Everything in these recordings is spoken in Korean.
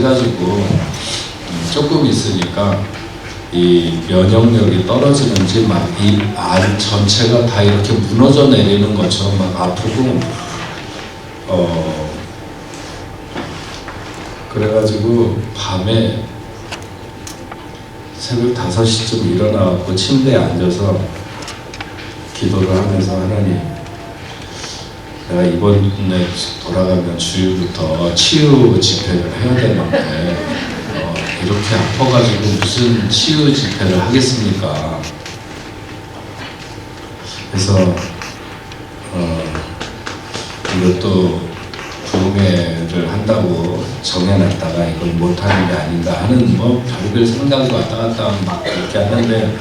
해가지고 조금 있으니까 이 면역력이 떨어지는지 막 이 안 전체가 다 이렇게 무너져 내리는 것처럼 막 아프고 그래가지고 밤에 새벽 5시쯤 일어나갖고 침대에 앉아서 기도를 하면서 하나님, 내가 이번에 돌아가면 주일부터 치유 집회를 해야 되는데 이렇게 아파가지고 무슨 치유 집회를 하겠습니까? 그래서 이것도 부흥회를 한다고 정해놨다가 이걸 못하는 게 아닌가 하는 뭐 별별 생각이 왔다 갔다 막 그렇게 하는데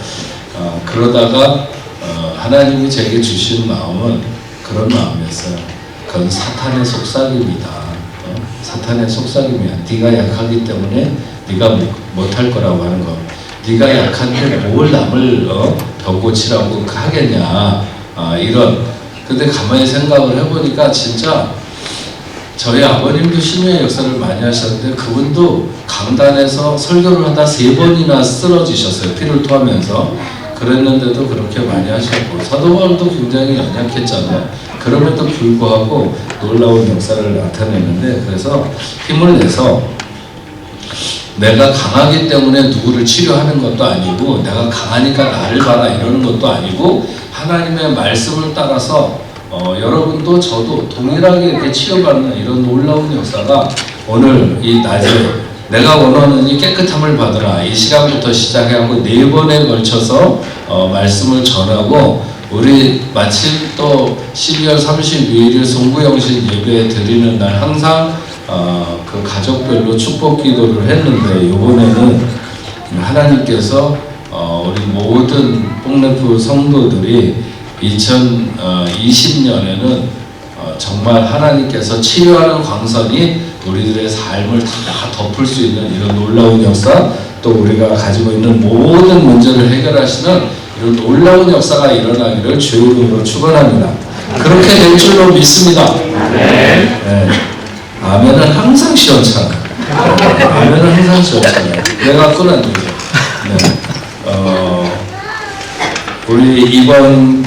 그러다가 하나님이 제게 주신 마음은 그런 마음이었어요. 그건 사탄의 속삭임이다. 사탄의 속삭임이야. 네가 약하기 때문에 네가 못할 거라고 하는 거. 네가 약한데 뭘 남을 벽 고치라고 하겠냐. 이런. 근데 가만히 생각을 해보니까 진짜 저희 아버님도 신유의 역사를 많이 하셨는데 그분도 강단에서 설교를 하다 3번이나 쓰러지셨어요. 피를 토하면서. 그랬는데도 그렇게 많이 하셨고 사도 바울도 굉장히 연약했잖아요. 그럼에도 불구하고 놀라운 역사를 나타내는데, 그래서 힘을 내서 내가 강하기 때문에 누구를 치료하는 것도 아니고 내가 강하니까 나를 봐라 이러는 것도 아니고 하나님의 말씀을 따라서 여러분도 저도 동일하게 이렇게 치료받는 이런 놀라운 역사가 오늘 이 낮에 내가 원하는 이 깨끗함을 받으라 이 시간부터 시작해갖고 4번에 걸쳐서 말씀을 전하고, 우리 마침 또 12월 32일 송구영신 예배 드리는 날 항상 그 가족별로 축복 기도를 했는데, 이번에는 하나님께서 우리 모든 뽕네프 성도들이 2020년에는 정말 하나님께서 치료하는 광선이 우리들의 삶을 다 덮을 수 있는 이런 놀라운 역사, 또 우리가 가지고 있는 모든 문제를 해결하시는 이런 놀라운 역사가 일어나기를 주의 이름으로 축원합니다. 그렇게 될 줄로 믿습니다. 네. 아멘은 항상 시원찮아. 아멘은 항상 시원찮아. 내가 끊었는데. 네. 우리 이번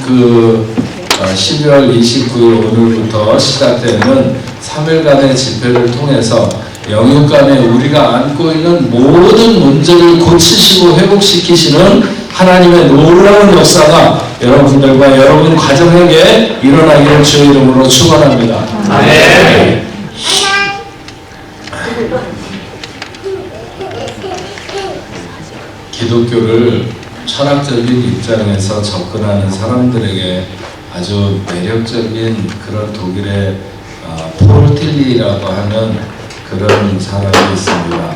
12월 29일 오늘부터 시작되는 3일간의 집회를 통해서 영육간에 우리가 안고 있는 모든 문제를 고치시고 회복시키시는 하나님의 놀라운 역사가 여러분들과 여러분 가정에게 일어나기를 주의 이름으로 축원합니다. 아멘. 기독교를 철학적인 입장에서 접근하는 사람들에게 아주 매력적인 그런 독일의 폴 틸리라고 하는 그런 사람이 있습니다.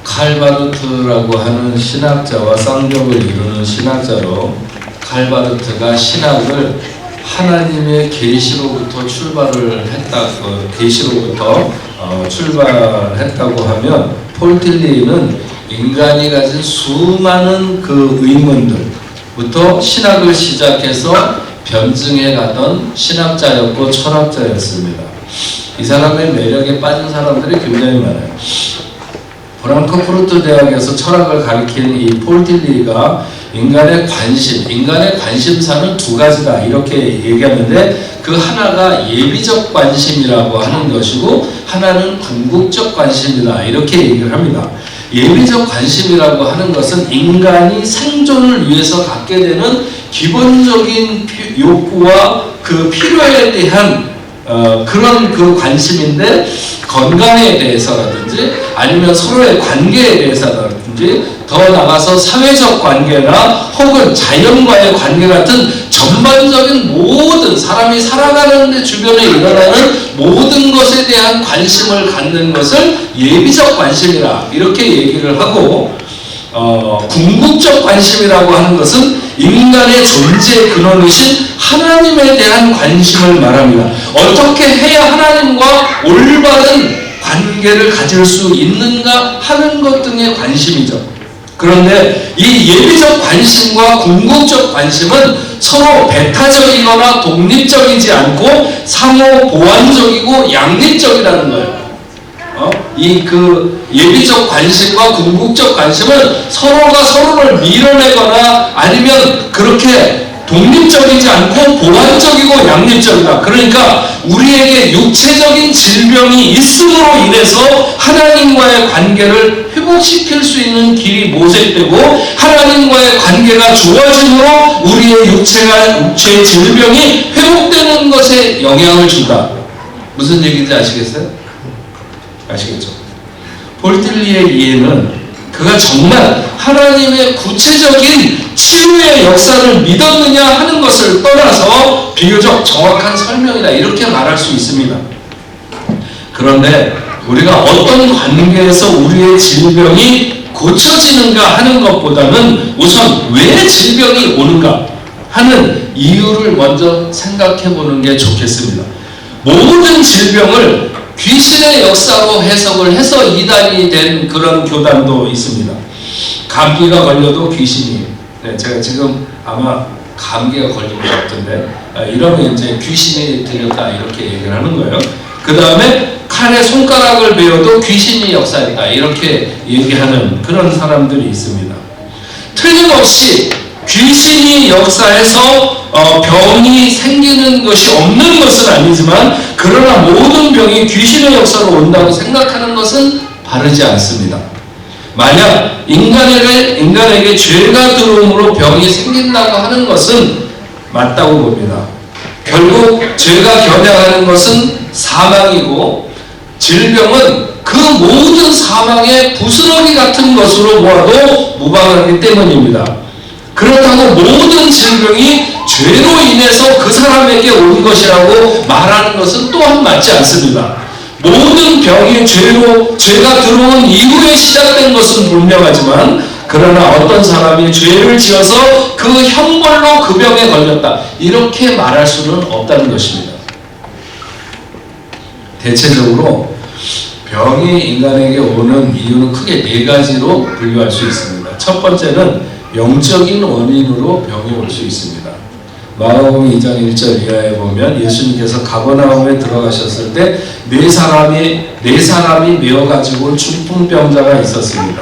칼바르트라고 하는 신학자와 쌍벽을 이루는 신학자로, 칼바르트가 신학을 하나님의 계시로부터 출발을 했다고, 계시로부터 출발했다고 하면, 폴 틸리는 인간이 가진 수많은 그 의문들부터 신학을 시작해서 변증해 가던 신학자였고 철학자였습니다. 이 사람의 매력에 빠진 사람들이 굉장히 많아요. 프랑크푸르트 대학에서 철학을 가르치는 이 폴 틸리가 인간의 관심사는 2가지다 이렇게 얘기하는데, 그 하나가 예비적 관심이라고 하는 것이고 하나는 궁극적 관심이다 이렇게 얘기를 합니다. 예비적 관심이라고 하는 것은 인간이 생존을 위해서 갖게 되는 기본적인 욕구와 그 필요에 대한 그런 그 관심인데, 건강에 대해서라든지 아니면 서로의 관계에 대해서라든지 더 나가서 사회적 관계나 혹은 자연과의 관계 같은 전반적인 모든 사람이 살아가는 데 주변에 일어나는 모든 것에 대한 관심을 갖는 것을 예비적 관심이라 이렇게 얘기를 하고, 궁극적 관심이라고 하는 것은 인간의 존재의 근원이신 하나님에 대한 관심을 말합니다. 어떻게 해야 하나님과 올바른 관계를 가질 수 있는가 하는 것 등의 관심이죠. 그런데 이 예비적 관심과 궁극적 관심은 서로 배타적이거나 독립적이지 않고 상호 보완적이고 양립적이라는 거예요. 그 예비적 관심과 궁극적 관심은 서로가 서로를 밀어내거나 아니면 그렇게 독립적이지 않고 보완적이고 양립적이다. 그러니까 우리에게 육체적인 질병이 있음으로 인해서 하나님과의 관계를 회복시킬 수 있는 길이 모색되고 하나님과의 관계가 좋아짐으로 우리의 육체의 질병이 회복되는 것에 영향을 준다. 무슨 얘기인지 아시겠어요? 아시겠죠? 볼틸리의 이해는 그가 정말 하나님의 구체적인 치유의 역사를 믿었느냐 하는 것을 떠나서 비교적 정확한 설명이다 이렇게 말할 수 있습니다. 그런데 우리가 어떤 관계에서 우리의 질병이 고쳐지는가 하는 것보다는 우선 왜 질병이 오는가 하는 이유를 먼저 생각해 보는 게 좋겠습니다. 모든 질병을 귀신의 역사로 해석을 해서 이단이 된 그런 교단도 있습니다. 감기가 걸려도 귀신이, 제가 지금 아마 감기가 걸린 것 같은데, 이러면 이제 귀신이 들렸다 이렇게 얘기를 하는 거예요. 그 다음에 칼에 손가락을 베어도 귀신이 역사했다 이렇게 얘기하는 그런 사람들이 있습니다. 틀림없이 귀신이 역사해서 병이 생기는 것이 없는 것은 아니지만 그러나 모든 병이 귀신의 역사로 온다고 생각하는 것은 바르지 않습니다. 만약 인간에게 죄가 들어옴으로 병이 생긴다고 하는 것은 맞다고 봅니다. 결국 죄가 겨냥하는 것은 사망이고 질병은 그 모든 사망의 부스러기 같은 것으로 보아도 무방하기 때문입니다. 그렇다고 모든 질병이 죄로 인해서 그 사람에게 온 것이라고 말하는 것은 또한 맞지 않습니다. 모든 병이 죄가 들어온 이후에 시작된 것은 분명하지만 그러나 어떤 사람이 죄를 지어서 그 형벌로 그 병에 걸렸다 이렇게 말할 수는 없다는 것입니다. 대체적으로 병이 인간에게 오는 이유는 크게 네 가지로 분류할 수 있습니다. 첫 번째는 영적인 원인으로 병이 올 수 있습니다. 마가복음 2장 1절 이하에 보면 예수님께서 가버나움에 들어가셨을 때 네 사람이 메어가지고 온 중풍병자가 있었습니다.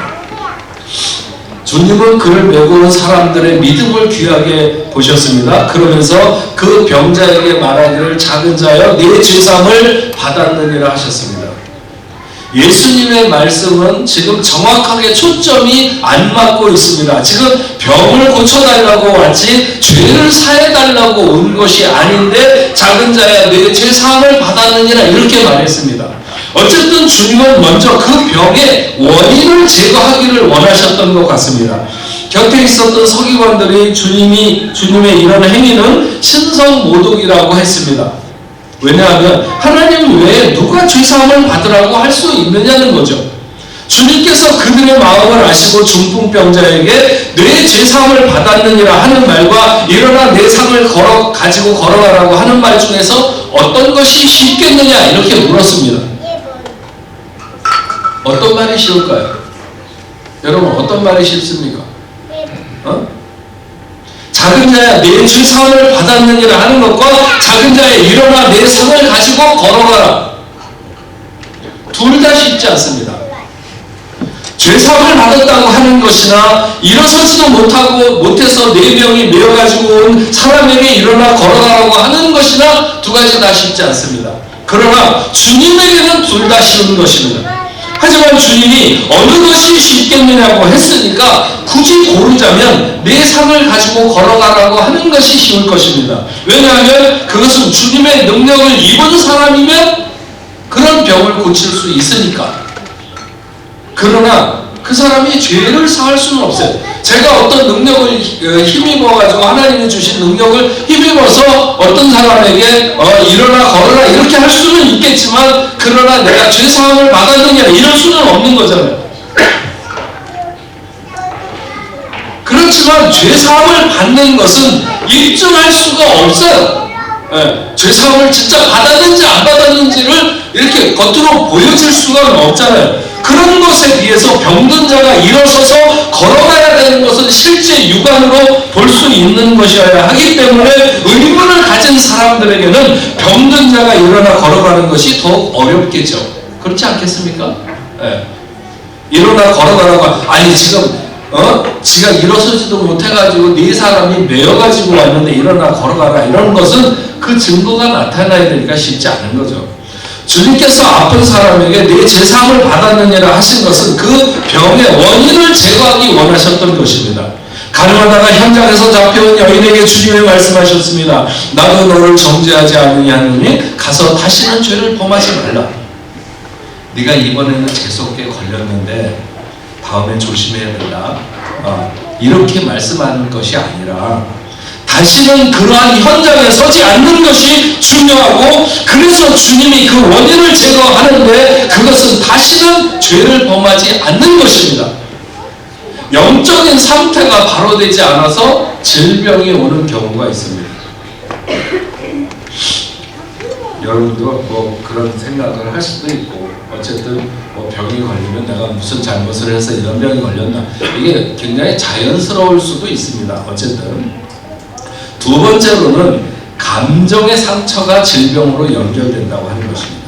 주님은 그를 메고 온 사람들의 믿음을 귀하게 보셨습니다. 그러면서 그 병자에게 말하기를 작은 자여 네 죄사함을 받았느니라 하셨습니다. 예수님의 말씀은 지금 정확하게 초점이 안 맞고 있습니다. 지금 병을 고쳐달라고 왔지 죄를 사해달라고 온 것이 아닌데 작은 자야 내 죄사함을 받았느니라 이렇게 말했습니다. 어쨌든 주님은 먼저 그 병의 원인을 제거하기를 원하셨던 것 같습니다. 곁에 있었던 서기관들이 주님의 이런 행위는 신성모독이라고 했습니다. 왜냐하면 하나님 외에 누가 죄사함을 받으라고 할 수 있느냐는 거죠. 주님께서 그들의 마음을 아시고 중풍병자에게 내 죄사함을 받았느니라 하는 말과 일어나 내 상을 가지고 걸어가라고 하는 말 중에서 어떤 것이 쉽겠느냐 이렇게 물었습니다. 어떤 말이 쉬울까요? 여러분 어떤 말이 쉽습니까? 작은 자야 내 죄사함을 받았느니라 하는 것과 작은 자야 일어나 내 상을 가지고 걸어가라 둘 다 쉽지 않습니다. 죄사함을 받았다고 하는 것이나 일어서지도 못해서 네 명이 메어가지고 온 사람에게 일어나 걸어가라고 하는 것이나 두 가지 다 쉽지 않습니다. 그러나 주님에게는 둘 다 쉬운 것입니다. 하지만 주님이 어느 것이 쉽겠느냐고 했으니까 굳이 고르자면 내 상을 가지고 걸어가라고 하는 것이 쉬울 것입니다. 왜냐하면 그것은 주님의 능력을 입은 사람이면 그런 병을 고칠 수 있으니까. 그러나 그 사람이 죄를 사할 수는 없어요. 제가 어떤 능력을 힘입어가지고 하나님이 주신 능력을 힘입어서 어떤 사람에게 일어나 걸어라 이렇게 할 수는 있겠지만 그러나 내가 죄사함을 받았느냐 이럴 수는 없는 거잖아요. 그렇지만 죄사함을 받는 것은 입증할 수가 없어요. 죄사함을 진짜 받았는지 안 받았는지를 이렇게 겉으로 보여줄 수가 없잖아요. 그런 것에 비해서 병든 자가 일어서서 걸어가야 되는 것은 실제 육안으로 볼 수 있는 것이어야 하기 때문에 의문을 가진 사람들에게는 병든 자가 일어나 걸어가는 것이 더욱 어렵겠죠. 그렇지 않겠습니까? 예. 일어나 걸어가라고 아니 지금 지가 일어서지도 못해가지고 네 사람이 메어가지고 왔는데 일어나 걸어가라 이런 것은 그 증거가 나타나야 되니까 쉽지 않은 거죠. 주님께서 아픈 사람에게 내 제사함을 받았느니라 하신 것은 그 병의 원인을 제거하기 원하셨던 것입니다. 가늠하다가 현장에서 잡혀온 여인에게 주님이 말씀하셨습니다. 나도 너를 정죄하지 않느냐 하느니 가서 다시는 죄를 범하지 말라. 네가 이번에는 재수없게 걸렸는데 다음에 조심해야 된다. 이렇게 말씀하는 것이 아니라 다시는 그러한 현장에 서지 않는 것이 중요하고, 그래서 주님이 그 원인을 제거하는데 그것은 다시는 죄를 범하지 않는 것입니다. 영적인 상태가 바로 되지 않아서 질병이 오는 경우가 있습니다. 여러분도 뭐 그런 생각을 할 수도 있고, 어쨌든 뭐 병이 걸리면 내가 무슨 잘못을 해서 이런 병이 걸렸나, 이게 굉장히 자연스러울 수도 있습니다. 어쨌든 두 번째로는 감정의 상처가 질병으로 연결된다고 하는 것입니다.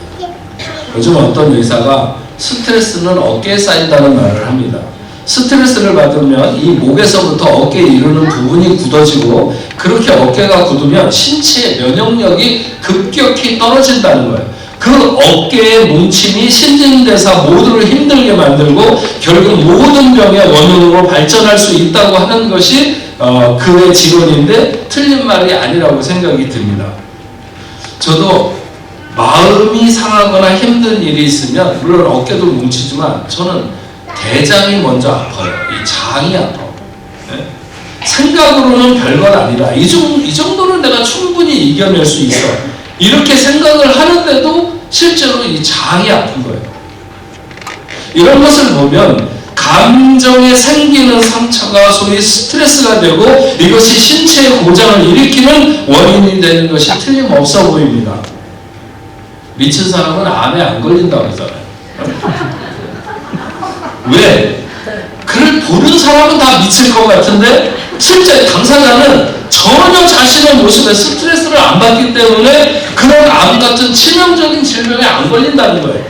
요즘 어떤 의사가 스트레스는 어깨에 쌓인다는 말을 합니다. 스트레스를 받으면 이 목에서부터 어깨에 이르는 부분이 굳어지고, 그렇게 어깨가 굳으면 신체의 면역력이 급격히 떨어진다는 거예요. 그 어깨의 뭉침이 신진대사 모두를 힘들게 만들고 결국 모든 병의 원인으로 발전할 수 있다고 하는 것이 그의 지론인데 틀린 말이 아니라고 생각이 듭니다. 저도 마음이 상하거나 힘든 일이 있으면 물론 어깨도 뭉치지만 저는 대장이 먼저 아파요. 이 장이 아파요. 네? 생각으로는 별건 아니다. 이 정도는 내가 충분히 이겨낼 수 있어. 이렇게 생각을 하는데도 실제로 이 장이 아픈 거예요. 이런 것을 보면 감정에 생기는 상처가 소위 스트레스가 되고 이것이 신체의 고장을 일으키는 원인이 되는 것이 틀림없어 보입니다. 미친 사람은 암에 안 걸린다고 하잖아요. 왜? 그를 보는 사람은 다 미칠 것 같은데 실제 당사자는 전혀 자신의 모습에 스트레스를 안 받기 때문에 그런 암 같은 치명적인 질병에 안 걸린다는 거예요.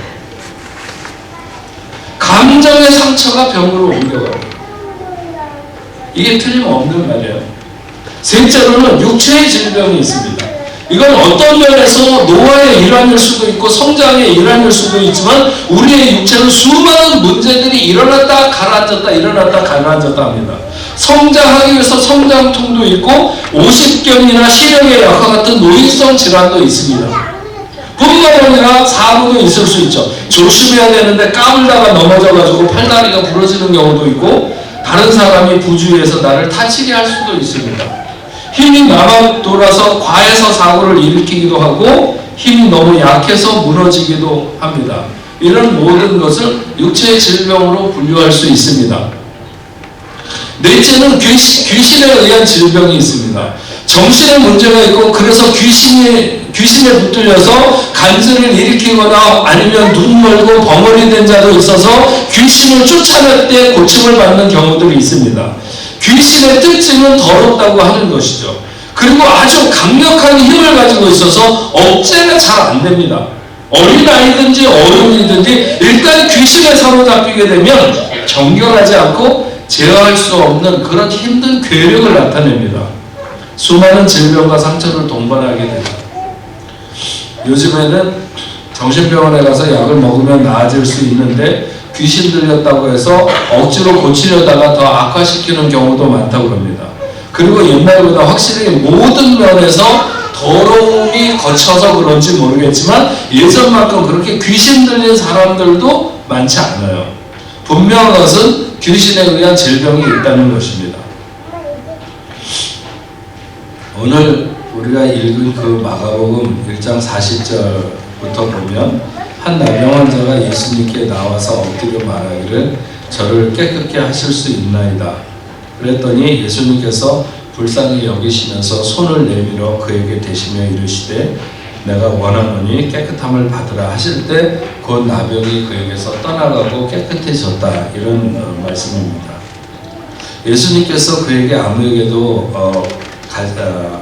감정의 상처가 병으로 옮겨가요. 이게 틀림없는 말이에요. 셋째로는 육체의 질병이 있습니다. 이건 어떤 면에서 노화의 일환일 수도 있고 성장의 일환일 수도 있지만 우리의 육체는 수많은 문제들이 일어났다 가라앉았다 일어났다 가라앉았다 합니다. 성장하기 위해서 성장통도 있고 오십견이나 시력의 약화 같은 노인성 질환도 있습니다. 뿐만 아니라 사고도 있을 수 있죠. 조심해야 되는데 까불다가 넘어져가지고 팔다리가 부러지는 경우도 있고, 다른 사람이 부주의해서 나를 다치게 할 수도 있습니다. 힘이 남아 돌아서 과해서 사고를 일으키기도 하고 힘이 너무 약해서 무너지기도 합니다. 이런 모든 것을 육체의 질병으로 분류할 수 있습니다. 넷째는 귀신에 의한 질병이 있습니다. 정신에 문제가 있고 그래서 귀신에 붙들려서 간증을 일으키거나 아니면 눈 멀고 벙어리 된 자도 있어서 귀신을 쫓아낼 때 고침을 받는 경우들이 있습니다. 귀신의 특징은 더럽다고 하는 것이죠. 그리고 아주 강력한 힘을 가지고 있어서 억제가 잘 안 됩니다. 어린아이든지 어른이든지 일단 귀신에 사로잡히게 되면 정결하지 않고 제어할 수 없는 그런 힘든 괴력을 나타냅니다. 수많은 질병과 상처를 동반하게 됩니다. 요즘에는 정신병원에 가서 약을 먹으면 나아질 수 있는데 귀신 들렸다고 해서 억지로 고치려다가 더 악화시키는 경우도 많다고 합니다. 그리고 옛날보다 확실히 모든 면에서 더러움이 거쳐서 그런지 모르겠지만 예전만큼 그렇게 귀신 들린 사람들도 많지 않아요. 분명한 것은 귀신에 의한 질병이 있다는 것입니다. 오늘 우리가 읽은 그 마가복음 1장 40절부터 보면 한 나병 환자가 예수님께 나와서 엎드려 말하기를 저를 깨끗게 하실 수 있나이다. 그랬더니 예수님께서 불쌍히 여기시면서 손을 내밀어 그에게 대시며 이르시되 내가 원하노니 깨끗함을 받으라 하실 때 곧 나병이 그에게서 떠나가고 깨끗해졌다. 이런 말씀입니다. 예수님께서 그에게 아무에게도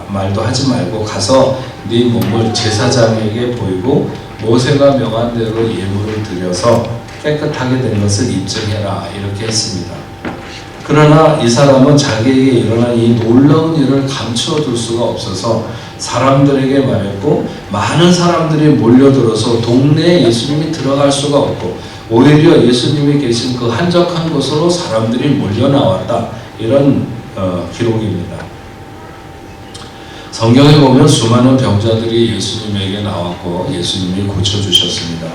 말도 하지 말고 가서 네 몸을 제사장에게 보이고 모세가 명한 대로 예물을 드려서 깨끗하게 된 것을 입증해라 이렇게 했습니다. 그러나 이 사람은 자기에게 일어난 이 놀라운 일을 감추어둘 수가 없어서 사람들에게 말했고, 많은 사람들이 몰려들어서 동네에 예수님이 들어갈 수가 없고 오히려 예수님이 계신 그 한적한 곳으로 사람들이 몰려 나왔다, 이런 기록입니다. 성경에 보면 수많은 병자들이 예수님에게 나왔고 예수님이 고쳐주셨습니다.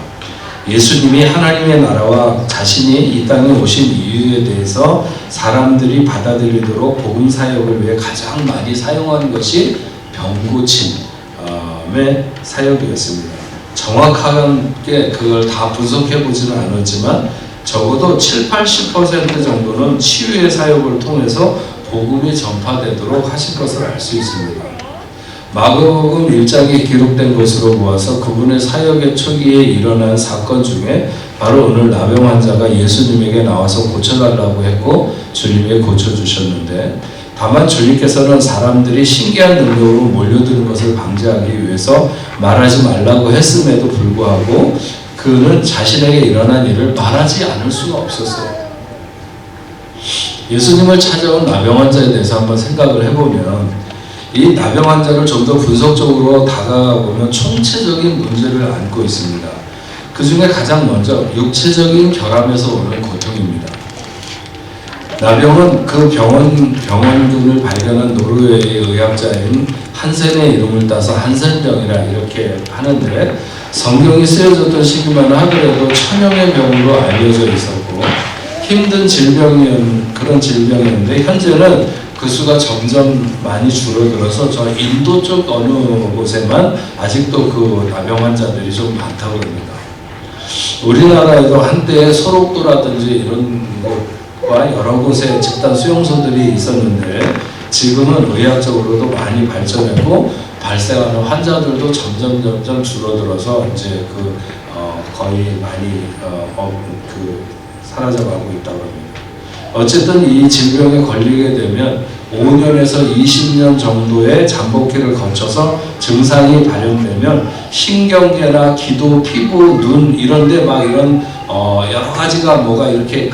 예수님이 하나님의 나라와 자신이 이 땅에 오신 이유에 대해서 사람들이 받아들이도록 복음 사역을 위해 가장 많이 사용한 것이 병고침의 사역이었습니다. 정확하게 그걸 다 분석해 보지는 않았지만 적어도 70-80% 정도는 치유의 사역을 통해서 복음이 전파되도록 하신 것을 알 수 있습니다. 마가복음 1장에 기록된 것으로 보아서 그분의 사역의 초기에 일어난 사건 중에 바로 오늘 나병 환자가 예수님에게 나와서 고쳐달라고 했고 주님이 고쳐주셨는데, 다만 주님께서는 사람들이 신기한 능력으로 몰려드는 것을 방지하기 위해서 말하지 말라고 했음에도 불구하고 그는 자신에게 일어난 일을 말하지 않을 수가 없었어요. 예수님을 찾아온 나병 환자에 대해서 한번 생각을 해보면 이 나병 환자를 좀 더 분석적으로 다가가보면 총체적인 문제를 안고 있습니다. 그 중에 가장 먼저 육체적인 결함에서 오는 고통입니다. 나병은 그 병원균을 발견한 노르웨이 의학자인 한센의 이름을 따서 한센병이라 이렇게 하는데, 성경이 쓰여졌던 시기만 하더라도 천형의 병으로 알려져 있었고 힘든 그런 질병이었는데, 현재는 그 수가 점점 많이 줄어들어서 저 인도 쪽 어느 곳에만 아직도 그 나병 환자들이 좀 많다고 합니다. 우리나라에도 한때 소록도라든지 이런 곳과 여러 곳에 집단 수용소들이 있었는데 지금은 의학적으로도 많이 발전했고 발생하는 환자들도 점점 줄어들어서 이제 거의 많이 사라져가고 있다고 합니다. 어쨌든 이 질병에 걸리게 되면 5년에서 20년 정도의 잠복기를 거쳐서 증상이 발현되면 신경계나 기도, 피부, 눈 이런데 막 이런 여러 가지가 뭐가 이렇게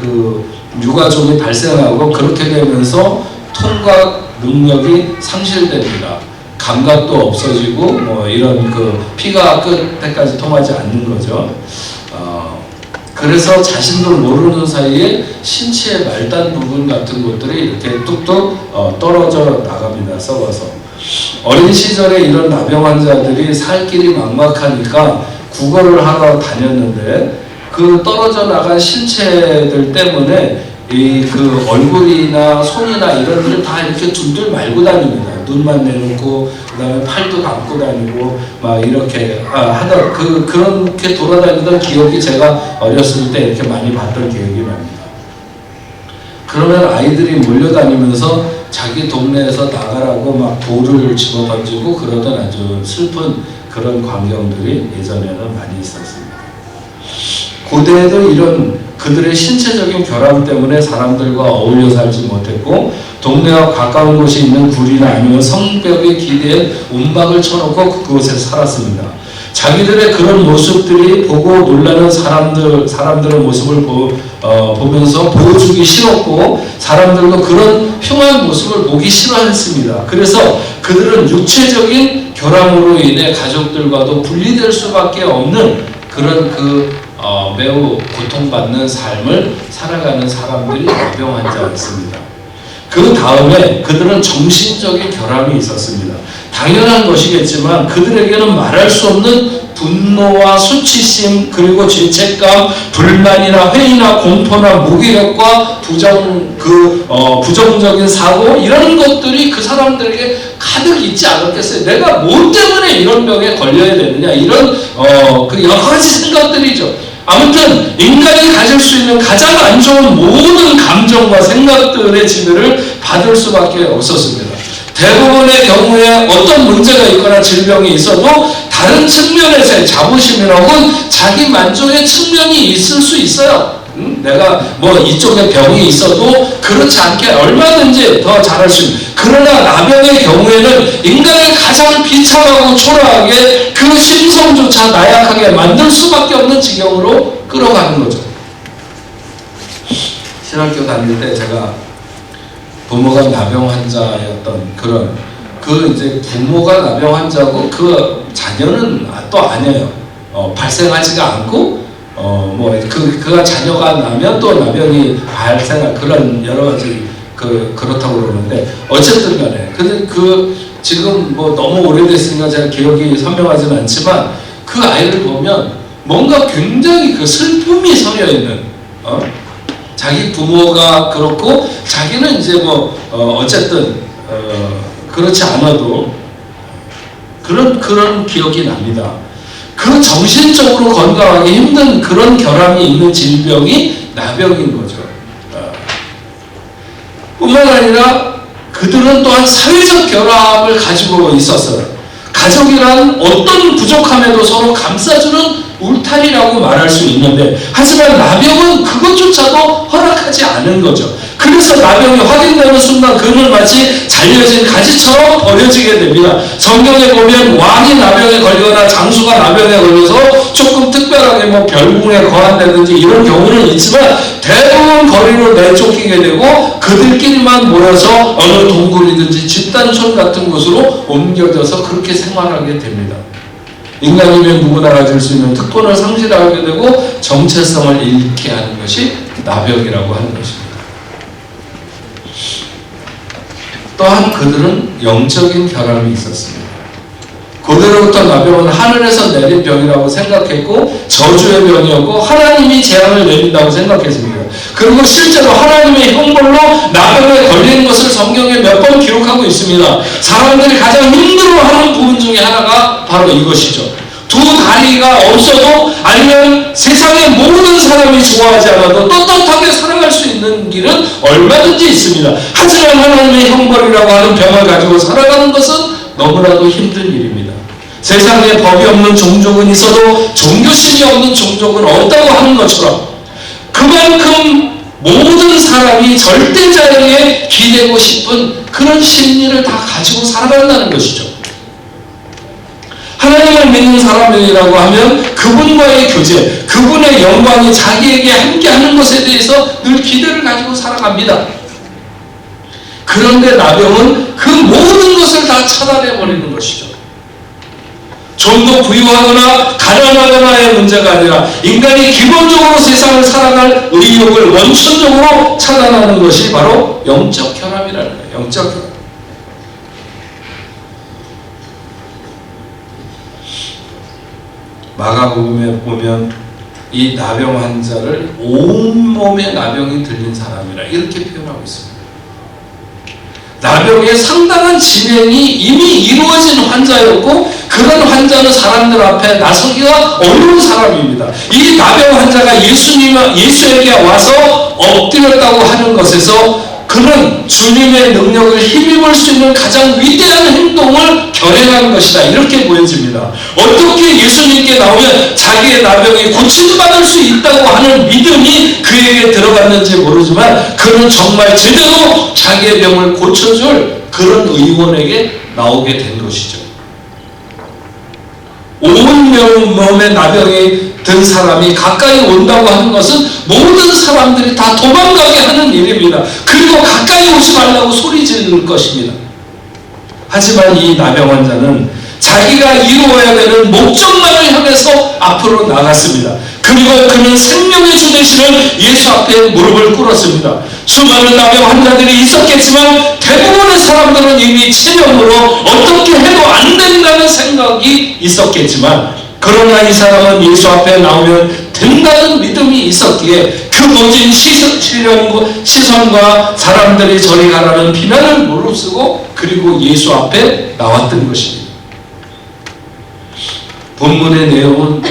유가족이 발생하고, 그렇게 되면서 통각 능력이 상실됩니다. 감각도 없어지고 이런 피가 끝에까지 통하지 않는 거죠. 그래서 자신도 모르는 사이에 신체의 말단 부분 같은 것들이 이렇게 뚝뚝 떨어져 나갑니다. 썩어서. 어린 시절에 이런 나병 환자들이 살 길이 막막하니까 구걸을 하러 다녔는데 그 떨어져 나간 신체들 때문에 그 얼굴이나 손이나 이런 데를 다 이렇게 둘둘 말고 다닙니다. 눈만 내놓고 그다음에 팔도 감고 다니고 막 이렇게 그렇게 돌아다니던 기억이 제가 어렸을 때 이렇게 많이 봤던 기억이 납니다. 그러면 아이들이 몰려다니면서 자기 동네에서 나가라고 막 돌을 집어 던지고 그러던 아주 슬픈 그런 광경들이 예전에는 많이 있었습니다. 고대에도 이런 그들의 신체적인 결함 때문에 사람들과 어울려 살지 못했고 동네와 가까운 곳에 있는 굴이나 아니면 성벽에 기대에 움막을 쳐놓고 그곳에 살았습니다. 자기들의 그런 모습들이 보고 놀라는 사람들의 모습을 보면서 보여주기 싫었고 사람들도 그런 흉한 모습을 보기 싫어했습니다. 그래서 그들은 육체적인 결함으로 인해 가족들과도 분리될 수밖에 없는 그런 매우 고통받는 삶을 살아가는 사람들이 나병 환자였습니다. 그 다음에 그들은 정신적인 결함이 있었습니다. 당연한 것이겠지만 그들에게는 말할 수 없는 분노와 수치심 그리고 죄책감, 불만이나 회의나 공포나 무기력과 부정적인 사고 이런 것들이 그 사람들에게 가득 있지 않았겠어요. 내가 뭐 때문에 이런 병에 걸려야 되느냐 이런 여러 가지 생각들이죠. 아무튼 인간이 가질 수 있는 가장 안 좋은 모든 감정과 생각들의 지배를 받을 수밖에 없었습니다. 대부분의 경우에 어떤 문제가 있거나 질병이 있어도 다른 측면에서의 자부심이나 혹은 자기 만족의 측면이 있을 수 있어요. 내가 뭐 이쪽에 병이 있어도 그렇지 않게 얼마든지 더 잘할 수 있는. 그러나 나병의 경우에는 인간을 가장 비참하고 초라하게 그 심성조차 나약하게 만들 수밖에 없는 지경으로 끌어가는 거죠. 신학교 다닐 때 제가 부모가 나병 환자였던 그 이제 부모가 나병 환자고 그 자녀는 또 아니에요. 발생하지가 않고 그가 자녀가 나면 또 나병이 발생할 그런 여러 가지 그렇다고 그러는데 어쨌든 간에 근데 지금 뭐 너무 오래됐으니까 제가 기억이 선명하지는 않지만 그 아이를 보면 뭔가 굉장히 그 슬픔이 서려 있는 자기 부모가 그렇고 자기는 이제 어쨌든 그렇지 않아도 그런 기억이 납니다. 그 정신적으로 건강하기 힘든 그런 결함이 있는 질병이 나병인 거죠. 뿐만 아니라 그들은 또한 사회적 결함을 가지고 있었어요. 가족이란 어떤 부족함에도 서로 감싸주는 울타리라고 말할 수 있는데 하지만 나병은 그것조차도 허락하지 않은 거죠. 그래서 나병이 확인되는 순간 그는 마치 잘려진 가지처럼 버려지게 됩니다. 성경에 보면 왕이 나병에 걸리거나 장수가 나병에 걸려서 조금 특별하게 별궁에 거한다든지 이런 경우는 있지만 대부분 거리로 내쫓기게 되고 그들끼리만 모여서 어느 동굴이든지 집단촌 같은 곳으로 옮겨져서 그렇게 생활하게 됩니다. 인간이면 누구나 가질 수 있는 특권을 상실하게 되고 정체성을 잃게 하는 것이 나병이라고 하는 것입니다. 또한 그들은 영적인 결함이 있었습니다. 그대로부터 나병은 하늘에서 내린 병이라고 생각했고 저주의 병이었고 하나님이 재앙을 내린다고 생각했습니다. 그리고 실제로 하나님의 형벌로 나병에 걸리는 것을 성경에 몇 번 기록하고 있습니다. 사람들이 가장 힘들어하는 부분 중에 하나가 바로 이것이죠. 두 다리가 없어도 아니면 세상의 모든 사람이 좋아하지 않아도 떳떳하게 살아갈 수 있는 길은 얼마든지 있습니다. 하지만 하나님의 형벌이라고 하는 병을 가지고 살아가는 것은 너무나도 힘든 일입니다. 세상에 법이 없는 종족은 있어도 종교심이 없는 종족은 없다고 하는 것처럼 그만큼 모든 사람이 절대자에게 기대고 싶은 그런 심리를 다 가지고 살아간다는 것이죠. 하나님을 믿는 사람이라고 하면 그분과의 교제, 그분의 영광이 자기에게 함께하는 것에 대해서 늘 기대를 가지고 살아갑니다. 그런데 나병은 그 모든 것을 다 차단해버리는 것이죠. 좀 더 부유하거나 가난하거나의 문제가 아니라 인간이 기본적으로 세상을 살아갈 의욕을 원천적으로 차단하는 것이 바로 영적 결함이라는 거예요. 영적 결함. 마가복음에 보면 이 나병 환자를 온몸에 나병이 들린 사람이라 이렇게 표현하고 있습니다. 나병의 상당한 진행이 이미 이루어진 환자였고 그런 환자는 사람들 앞에 나서기가 어려운 사람입니다. 이 나병 환자가 예수에게 와서 엎드렸다고 하는 것에서 그는 주님의 능력을 힘입을 수 있는 가장 위대한 행동을 결행한 것이다. 이렇게 보여집니다. 어떻게 예수님께 나오면 자기의 나병이 고침받을 수 있다고 하는 믿음이 그에게 들어갔는지 모르지만 그는 정말 제대로 자기의 병을 고쳐줄 그런 의원에게 나오게 된 것이죠. 온 몸에 나병이 든 사람이 가까이 온다고 하는 것은 모든 사람들이 다 도망가게 하는 일입니다. 그리고 가까이 오지 말라고 소리 지르는 것입니다. 하지만 이 나병 환자는 자기가 이루어야 되는 목적만을 향해서 앞으로 나갔습니다. 그리고 그는 생명의 주 되시는 예수 앞에 무릎을 꿇었습니다. 수많은 나병 환자들이 있었겠지만 대부분의 사람들은 이미 체념으로 어떻게 해도 안 된다는 생각이 있었겠지만 그러나 이 사람은 예수 앞에 나오면 된다는 믿음이 있었기에 그 모든 시선과 사람들이 저리 가라는 비난을 무릅쓰고 그리고 예수 앞에 나왔던 것입니다. 본문의 내용은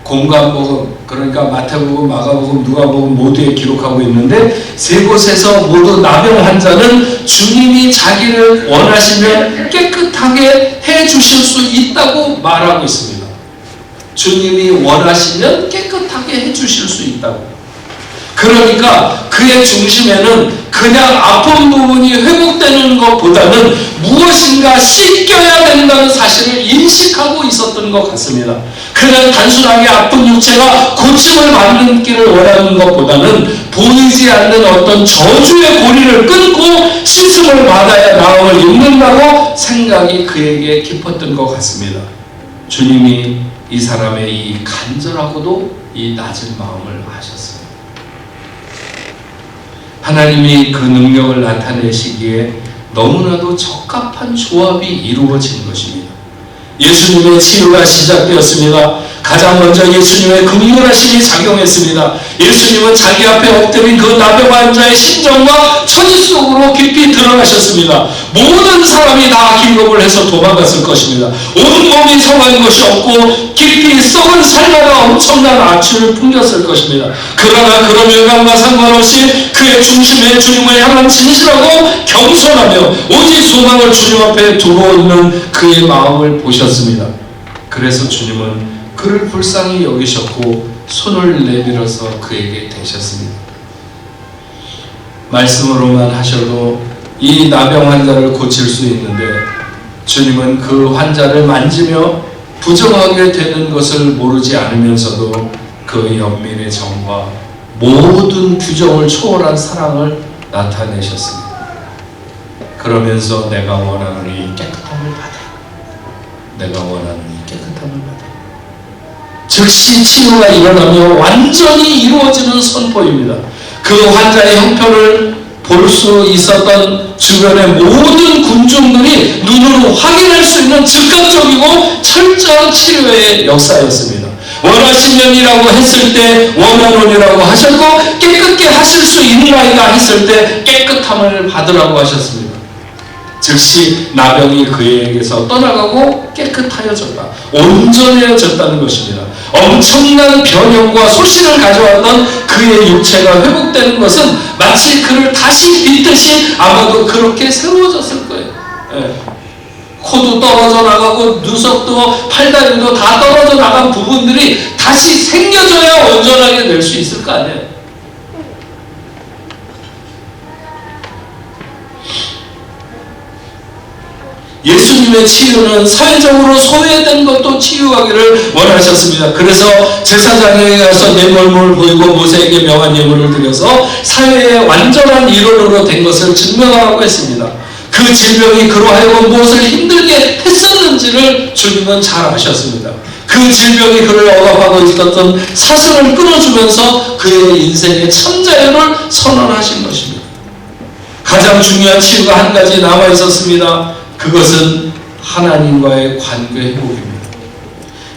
공관복음, 그러니까 마태복음, 마가복음, 누가복음 모두에 기록하고 있는데 세 곳에서 모두 나병 환자는 주님이 자기를 원하시면 깨끗하게 해주실 수 있다고 말하고 있습니다. 주님이 원하시면 깨끗하게 해주실 수 있다고. 그러니까 그의 중심에는 그냥 아픈 부분이 회복되는 것보다는 무엇인가 씻겨야 된다는 사실을 인식하고 있었던 것 같습니다. 그냥 단순하게 아픈 육체가 고침을 받기를 원하는 것보다는 보이지 않는 어떤 저주의 고리를 끊고 씻음을 받아야 나음을 입는다고 생각이 그에게 깊었던 것 같습니다. 주님이 이 사람의 이 간절하고도 이 낮은 마음을 아셨어요. 하나님이 그 능력을 나타내시기에 너무나도 적합한 조합이 이루어진 것입니다. 예수님의 치유가 시작되었습니다. 가장 먼저 예수님의 긍휼하심이 작용했습니다. 예수님은 자기 앞에 엎드린 그 나병 환자의 심정과 처지 속으로 깊이 들어가셨습니다. 모든 사람이 다 기겁을 해서 도망갔을 것입니다. 온 몸이 성한 것이 없고 깊이 썩은 살마다 엄청난 악취를 풍겼을 것입니다. 그러나 그런 열감과 상관없이 그의 중심에 주님을 향한 진실하고 겸손하며 오직 소망을 주님 앞에 두고 있는 그의 마음을 보셨습니다. 그래서 주님은 그를 불쌍히 여기셨고 손을 내밀어서 그에게 대셨습니다. 말씀으로만 하셔도 이 나병 환자를 고칠 수 있는데 주님은 그 환자를 만지며 부정하게 되는 것을 모르지 않으면서도 그 연민의 정과 모든 규정을 초월한 사랑을 나타내셨습니다. 그러면서 내가 원하노니 깨끗함을 받아. 내가 원하노니 깨끗함을 받아. 즉시 치유가 일어나며 완전히 이루어지는 선포입니다. 그 환자의 형편을 볼 수 있었던 주변의 모든 군중들이 눈으로 확인할 수 있는 즉각적이고 철저한 치료의 역사였습니다. 원하시면이라고 했을 때 원하노니라고 하셨고 깨끗게 하실 수 있나이다 했을 때 깨끗함을 받으라고 하셨습니다. 즉시 나병이 그에게서 떠나가고 깨끗하여졌다. 온전해졌다는 것입니다. 엄청난 변형과 소신을 가져왔던 그의 육체가 회복되는 것은 마치 그를 다시 빚듯이 아마도 그렇게 세워졌을 거예요. 예. 코도 떨어져 나가고 누석도 팔다리도 다 떨어져 나간 부분들이 다시 생겨져야 온전하게 될 수 있을 거 아니에요. 예수님의 치유는 사회적으로 소외된 것도 치유하기를 원하셨습니다. 그래서 제사장에게 가서 뇌물을 보이고 모세에게 명한 예물을 드려서 사회의 완전한 일원으로 된 것을 증명하라고 했습니다. 그 질병이 그로 하여금 무엇을 힘들게 했었는지를 주님은 잘 아셨습니다. 그 질병이 그를 억압하고 있었던 사슬을 끊어주면서 그의 인생의 참자연을 선언하신 것입니다. 가장 중요한 치유가 한 가지 남아 있었습니다. 그것은 하나님과의 관계 회복입니다.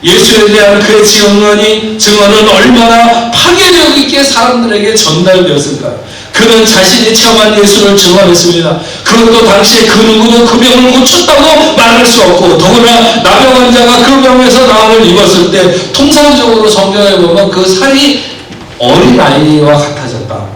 예수에 대한 그의 증언은 얼마나 파괴력 있게 사람들에게 전달되었을까요? 그는 자신이 체험한 예수를 증언했습니다. 그것도 당시에 그 누구도 그 병을 고쳤다고 말할 수 없고 더구나 나병 환자가 그 병에서 나음을 입었을 때 통상적으로 성경에 보면 그 살이 어린아이와 같아졌다.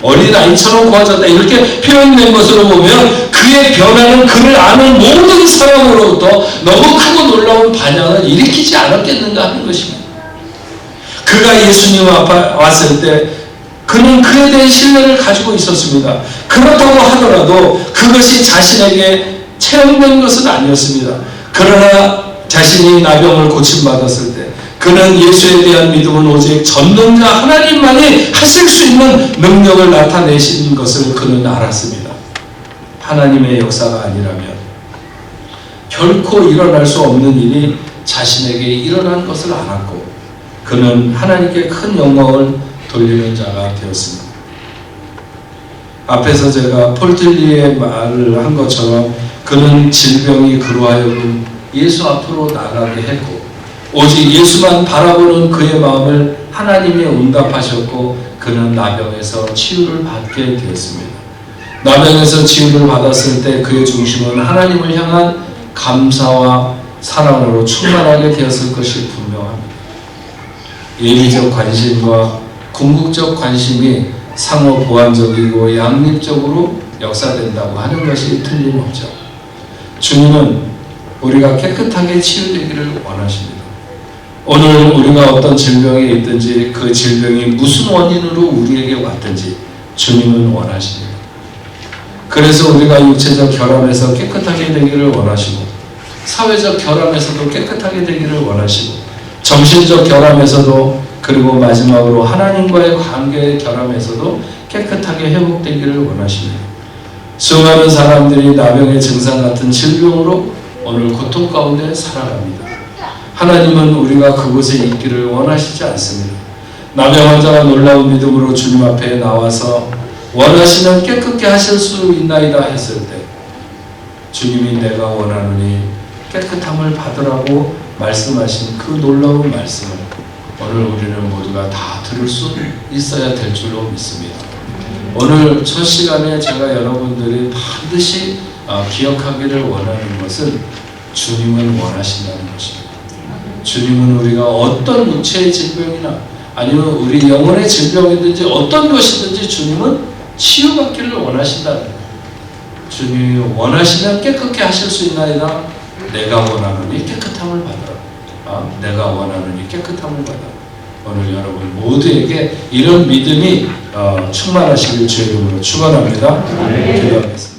어린아이처럼 고와졌다. 이렇게 표현된 것으로 보면 그의 변화는 그를 아는 모든 사람으로부터 너무 크고 놀라운 반향을 일으키지 않았겠는가 하는 것입니다. 그가 예수님 앞에 왔을 때 그는 그에 대한 신뢰를 가지고 있었습니다. 그렇다고 하더라도 그것이 자신에게 체험된 것은 아니었습니다. 그러나 자신이 나병을 고침받았을 때 그는 예수에 대한 믿음은 오직 전능자 하나님만이 하실 수 있는 능력을 나타내신 것을 그는 알았습니다. 하나님의 역사가 아니라면 결코 일어날 수 없는 일이 자신에게 일어난 것을 알았고 그는 하나님께 큰 영광을 돌리는 자가 되었습니다. 앞에서 제가 폴틀리의 말을 한 것처럼 그는 질병이 그로 하여금 예수 앞으로 나가게 했고 오직 예수만 바라보는 그의 마음을 하나님이 응답하셨고 그는 나병에서 치유를 받게 되었습니다. 나병에서 치유를 받았을 때 그의 중심은 하나님을 향한 감사와 사랑으로 충만하게 되었을 것이 분명합니다. 예리적 관심과 궁극적 관심이 상호 보완적이고 양립적으로 역사된다고 하는 것이 틀림없죠. 주님은 우리가 깨끗하게 치유되기를 원하십니다. 오늘 우리가 어떤 질병에 있든지 그 질병이 무슨 원인으로 우리에게 왔든지 주님은 원하십니다. 그래서 우리가 육체적 결함에서 깨끗하게 되기를 원하시고, 사회적 결함에서도 깨끗하게 되기를 원하시고, 정신적 결함에서도, 그리고 마지막으로 하나님과의 관계의 결함에서도 깨끗하게 회복되기를 원하십니다. 수많은 사람들이 나병의 증상 같은 질병으로 오늘 고통 가운데 살아갑니다. 하나님은 우리가 그곳에 있기를 원하시지 않습니다. 나병 환자가 놀라운 믿음으로 주님 앞에 나와서 원하시면 깨끗게 하실 수 있나이다 했을 때 주님이 내가 원하노니 깨끗함을 받으라고 말씀하신 그 놀라운 말씀을 오늘 우리는 모두가 다 들을 수 있어야 될 줄로 믿습니다. 오늘 첫 시간에 제가 여러분들이 반드시 기억하기를 원하는 것은 주님은 원하신다는 것입니다. 주님은 우리가 어떤 육체의 질병이나 아니면 우리 영혼의 질병이든지 어떤 것이든지 주님은 치유받기를 원하신다는 거예요. 주님이 원하시면 깨끗게 하실 수 있나이다. 내가 원하노니 깨끗함을 받아라. 내가 원하노니 깨끗함을 받아라. 오늘 여러분 모두에게 이런 믿음이 충만하시길 주의 이름으로 축원합니다. 기도하겠습니다.